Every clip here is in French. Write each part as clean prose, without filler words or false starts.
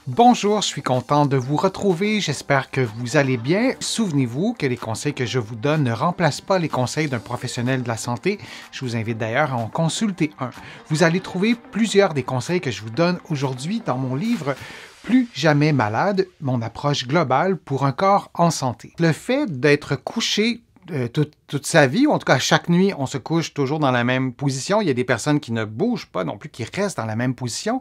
Bonjour, je suis content de vous retrouver. J'espère que vous allez bien. Souvenez-vous que les conseils que je vous donne ne remplacent pas les conseils d'un professionnel de la santé. Je vous invite d'ailleurs à en consulter un. Vous allez trouver plusieurs des conseils que je vous donne aujourd'hui dans mon livre Plus jamais malade, mon approche globale pour un corps en santé. Le fait d'être couché toute sa vie, ou en tout cas chaque nuit, on se couche toujours dans la même position. Il y a des personnes qui ne bougent pas non plus, qui restent dans la même position.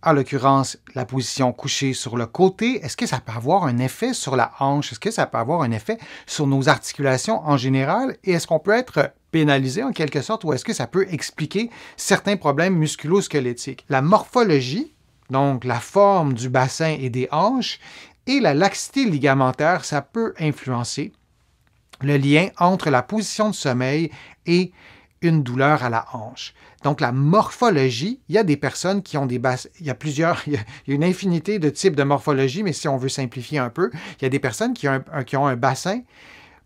En l'occurrence, la position couchée sur le côté, est-ce que ça peut avoir un effet sur la hanche? Est-ce que ça peut avoir un effet sur nos articulations en général? Et est-ce qu'on peut être pénalisé en quelque sorte ou est-ce que ça peut expliquer certains problèmes musculo-squelettiques? La morphologie, donc la forme du bassin et des hanches, et la laxité ligamentaire, ça peut influencer le lien entre la position de sommeil et une douleur à la hanche. Donc, la morphologie, il y a des personnes qui ont des bassins, il y a une infinité de types de morphologie, mais si on veut simplifier un peu, il y a des personnes qui ont un bassin,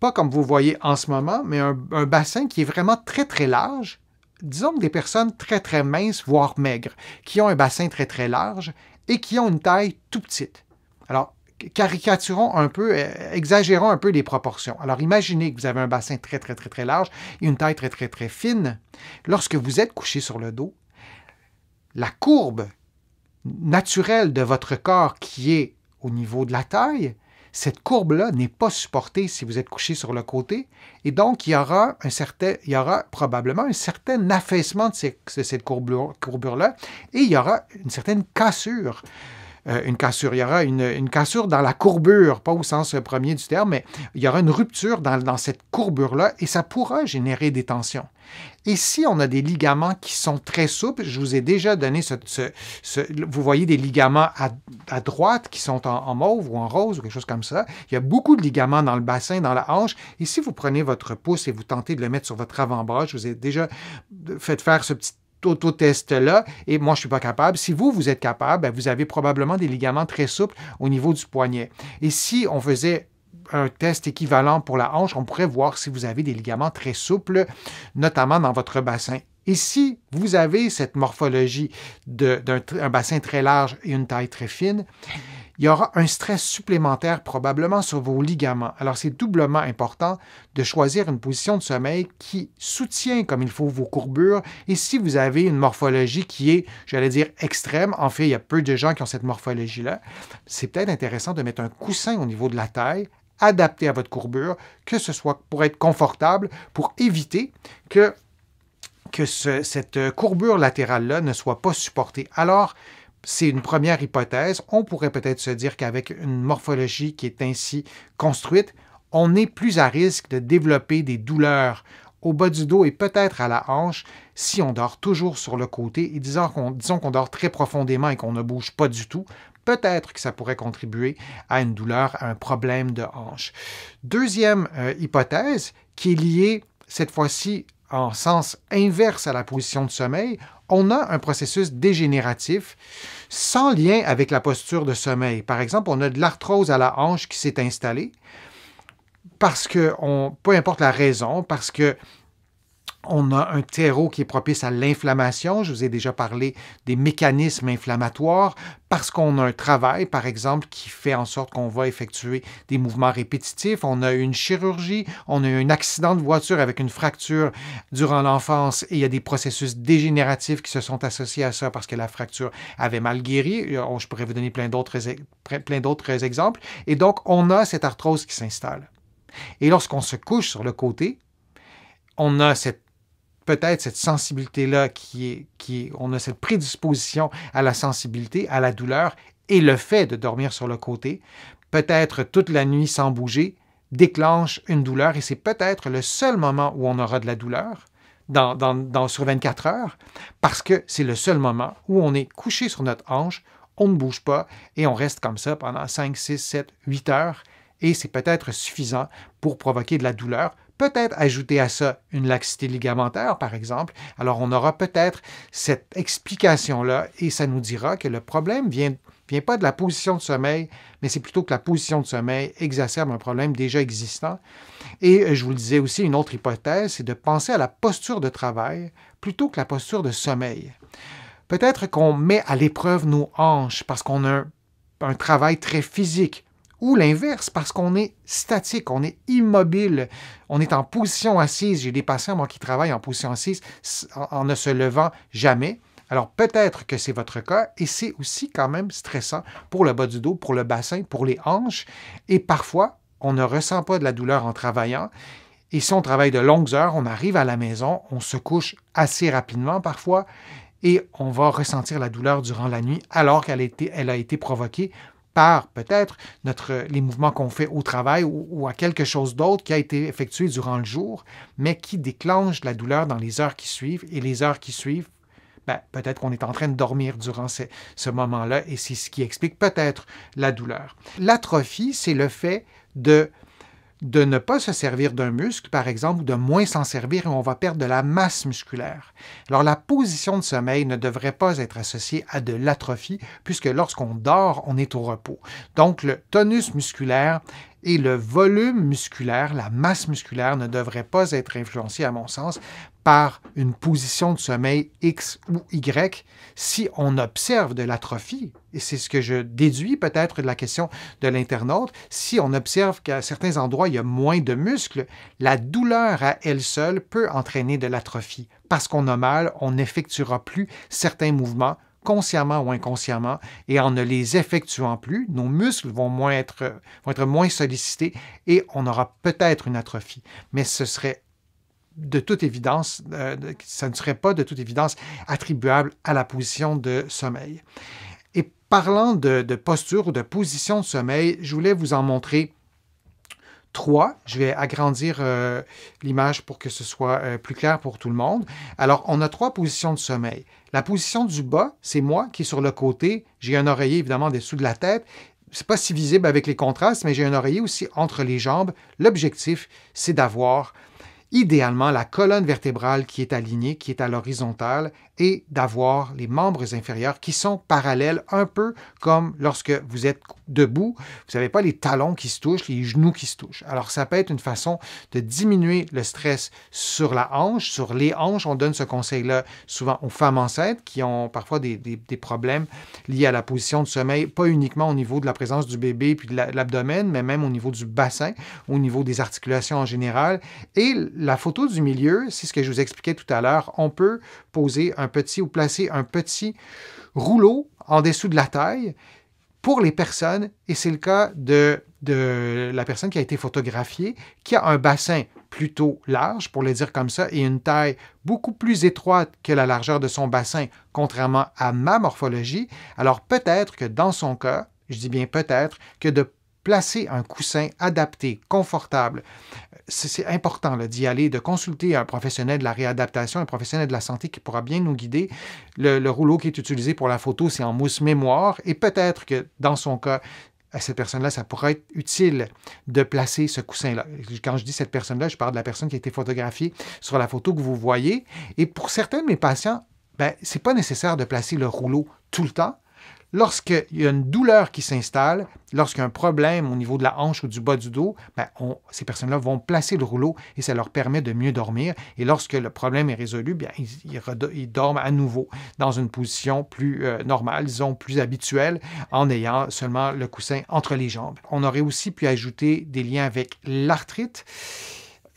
pas comme vous voyez en ce moment, mais un bassin qui est vraiment très, très large. Disons que des personnes très, très minces, voire maigres, qui ont un bassin très, très large et qui ont une taille tout petite. Alors, caricaturons un peu, exagérons un peu les proportions. Alors, imaginez que vous avez un bassin très, très, très, très large et une taille très, très, très fine. Lorsque vous êtes couché sur le dos, la courbe naturelle de votre corps qui est au niveau de la taille, cette courbe-là n'est pas supportée si vous êtes couché sur le côté, et donc il y aura probablement un certain affaissement de cette courbure-là, et il y aura une certaine cassure. Il y aura une cassure dans la courbure, pas au sens premier du terme, mais il y aura une rupture dans cette courbure-là et ça pourra générer des tensions. Et si on a des ligaments qui sont très souples, je vous ai déjà donné vous voyez des ligaments à droite qui sont en mauve ou en rose ou quelque chose comme ça. Il y a beaucoup de ligaments dans le bassin, dans la hanche. Et si vous prenez votre pouce et vous tentez de le mettre sur votre avant-bras, je vous ai déjà fait faire ce petit autotest-là, et moi, je ne suis pas capable. Si vous êtes capable, bien, vous avez probablement des ligaments très souples au niveau du poignet. Et si on faisait un test équivalent pour la hanche, on pourrait voir si vous avez des ligaments très souples, notamment dans votre bassin. Et si vous avez cette morphologie d'un bassin très large et une taille très fine, il y aura un stress supplémentaire probablement sur vos ligaments. Alors, c'est doublement important de choisir une position de sommeil qui soutient comme il faut vos courbures. Et si vous avez une morphologie qui est, j'allais dire, extrême, en fait, il y a peu de gens qui ont cette morphologie-là, c'est peut-être intéressant de mettre un coussin au niveau de la taille, adapté à votre courbure, que ce soit pour être confortable, pour éviter que cette courbure latérale-là ne soit pas supportée. Alors, c'est une première hypothèse. On pourrait peut-être se dire qu'avec une morphologie qui est ainsi construite, on est plus à risque de développer des douleurs au bas du dos et peut-être à la hanche si on dort toujours sur le côté. Et disons qu'on dort très profondément et qu'on ne bouge pas du tout, peut-être que ça pourrait contribuer à une douleur, à un problème de hanche. Deuxième hypothèse, qui est liée cette fois-ci en sens inverse à la position de sommeil, on a un processus dégénératif sans lien avec la posture de sommeil. Par exemple, on a de l'arthrose à la hanche qui s'est installée parce que, peu importe la raison, parce que on a un terreau qui est propice à l'inflammation. Je vous ai déjà parlé des mécanismes inflammatoires parce qu'on a un travail, par exemple, qui fait en sorte qu'on va effectuer des mouvements répétitifs. On a eu une chirurgie, on a eu un accident de voiture avec une fracture durant l'enfance et il y a des processus dégénératifs qui se sont associés à ça parce que la fracture avait mal guéri. Je pourrais vous donner plein d'autres exemples. Et donc, on a cette arthrose qui s'installe. Et lorsqu'on se couche sur le côté, on a peut-être cette sensibilité-là on a cette prédisposition à la sensibilité, à la douleur, et le fait de dormir sur le côté, peut-être toute la nuit sans bouger, déclenche une douleur, et c'est peut-être le seul moment où on aura de la douleur sur 24 heures, parce que c'est le seul moment où on est couché sur notre hanche, on ne bouge pas, et on reste comme ça pendant 5, 6, 7, 8 heures, et c'est peut-être suffisant pour provoquer de la douleur. Peut-être ajouter à ça une laxité ligamentaire, par exemple. Alors, on aura peut-être cette explication-là et ça nous dira que le problème vient pas de la position de sommeil, mais c'est plutôt que la position de sommeil exacerbe un problème déjà existant. Et je vous le disais aussi, une autre hypothèse, c'est de penser à la posture de travail plutôt que la posture de sommeil. Peut-être qu'on met à l'épreuve nos hanches parce qu'on a un travail très physique. Ou l'inverse, parce qu'on est statique, on est immobile, on est en position assise. J'ai des patients, moi, qui travaillent en position assise en ne se levant jamais. Alors, peut-être que c'est votre cas, et c'est aussi quand même stressant pour le bas du dos, pour le bassin, pour les hanches. Et parfois, on ne ressent pas de la douleur en travaillant. Et si on travaille de longues heures, on arrive à la maison, on se couche assez rapidement parfois, et on va ressentir la douleur durant la nuit, alors qu'elle a été provoquée par peut-être les mouvements qu'on fait au travail ou à quelque chose d'autre qui a été effectué durant le jour, mais qui déclenche la douleur dans les heures qui suivent. Et les heures qui suivent, peut-être qu'on est en train de dormir durant ce moment-là, et c'est ce qui explique peut-être la douleur. L'atrophie, c'est le fait de ne pas se servir d'un muscle, par exemple, ou de moins s'en servir, et on va perdre de la masse musculaire. Alors, la position de sommeil ne devrait pas être associée à de l'atrophie, puisque lorsqu'on dort, on est au repos. Donc, le tonus musculaire et le volume musculaire, la masse musculaire, ne devraient pas être influencés, à mon sens, par une position de sommeil X ou Y. Si on observe de l'atrophie, et c'est ce que je déduis peut-être de la question de l'internaute, si on observe qu'à certains endroits, il y a moins de muscles, la douleur à elle seule peut entraîner de l'atrophie. Parce qu'on a mal, on n'effectuera plus certains mouvements, consciemment ou inconsciemment, et en ne les effectuant plus, nos muscles vont être moins sollicités et on aura peut-être une atrophie. Mais ce serait de toute évidence, ça ne serait pas de toute évidence attribuable à la position de sommeil. Et parlant de posture ou de position de sommeil, je voulais vous en montrer 3. Je vais agrandir l'image pour que ce soit plus clair pour tout le monde. Alors, on a 3 positions de sommeil. La position du bas, c'est moi qui est sur le côté. J'ai un oreiller, évidemment, en dessous de la tête. Ce n'est pas si visible avec les contrastes, mais j'ai un oreiller aussi entre les jambes. L'objectif, c'est d'avoir idéalement la colonne vertébrale qui est alignée, qui est à l'horizontale, et d'avoir les membres inférieurs qui sont parallèles, un peu comme lorsque vous êtes debout. Vous n'avez pas les talons qui se touchent, les genoux qui se touchent. Alors, ça peut être une façon de diminuer le stress sur la hanche, sur les hanches. On donne ce conseil-là souvent aux femmes enceintes qui ont parfois des problèmes liés à la position de sommeil, pas uniquement au niveau de la présence du bébé puis de l'abdomen, mais même au niveau du bassin, au niveau des articulations en général. Et la photo du milieu, c'est ce que je vous expliquais tout à l'heure. On peut poser placer un petit rouleau en dessous de la taille pour les personnes, et c'est le cas de la personne qui a été photographiée, qui a un bassin plutôt large, pour le dire comme ça, et une taille beaucoup plus étroite que la largeur de son bassin, contrairement à ma morphologie. Alors peut-être que dans son cas, je dis bien peut-être, que de placer un coussin adapté, confortable, c'est important d'y aller, de consulter un professionnel de la réadaptation, un professionnel de la santé qui pourra bien nous guider. Le rouleau qui est utilisé pour la photo, c'est en mousse mémoire, et peut-être que dans son cas, à cette personne-là, ça pourrait être utile de placer ce coussin-là. Quand je dis cette personne-là, je parle de la personne qui a été photographiée sur la photo que vous voyez. Et pour certains de mes patients, ce n'est pas nécessaire de placer le rouleau tout le temps. Lorsqu'il y a une douleur qui s'installe, lorsqu'il y a un problème au niveau de la hanche ou du bas du dos, ces personnes-là vont placer le rouleau et ça leur permet de mieux dormir. Et lorsque le problème est résolu, ils dorment à nouveau dans une position plus normale, disons plus habituelle, en ayant seulement le coussin entre les jambes. On aurait aussi pu ajouter des liens avec l'arthrite.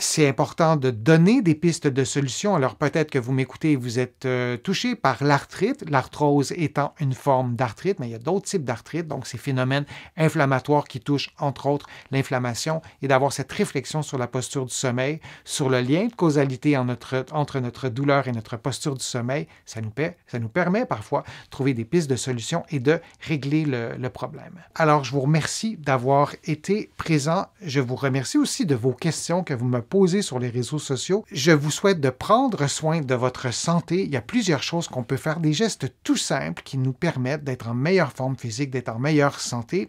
C'est important de donner des pistes de solutions. Alors peut-être que vous m'écoutez et vous êtes touché par l'arthrite, l'arthrose étant une forme d'arthrite, mais il y a d'autres types d'arthrite, donc ces phénomènes inflammatoires qui touchent entre autres l'inflammation, et d'avoir cette réflexion sur la posture du sommeil, sur le lien de causalité entre notre douleur et notre posture du sommeil, ça nous permet parfois de trouver des pistes de solutions et de régler le problème. Alors je vous remercie d'avoir été présent. Je vous remercie aussi de vos questions que vous me posez sur les réseaux sociaux. Je vous souhaite de prendre soin de votre santé. Il y a plusieurs choses qu'on peut faire, des gestes tout simples qui nous permettent d'être en meilleure forme physique, d'être en meilleure santé.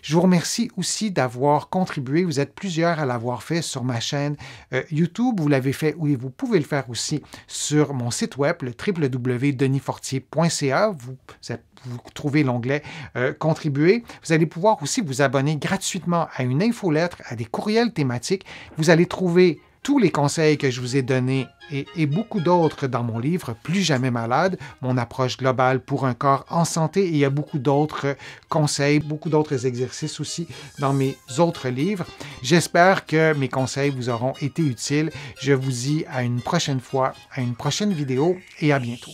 Je vous remercie aussi d'avoir contribué. Vous êtes plusieurs à l'avoir fait sur ma chaîne YouTube. Vous l'avez fait, oui, vous pouvez le faire aussi sur mon site web, le www.denisfortier.ca. Vous trouvez l'onglet Contribuer. Vous allez pouvoir aussi vous abonner gratuitement à une infolettre, à des courriels thématiques. Vous allez trouver tous les conseils que je vous ai donnés et beaucoup d'autres dans mon livre Plus jamais malade, mon approche globale pour un corps en santé. Et il y a beaucoup d'autres conseils, beaucoup d'autres exercices aussi dans mes autres livres. J'espère que mes conseils vous auront été utiles. Je vous dis à une prochaine fois, à une prochaine vidéo et à bientôt.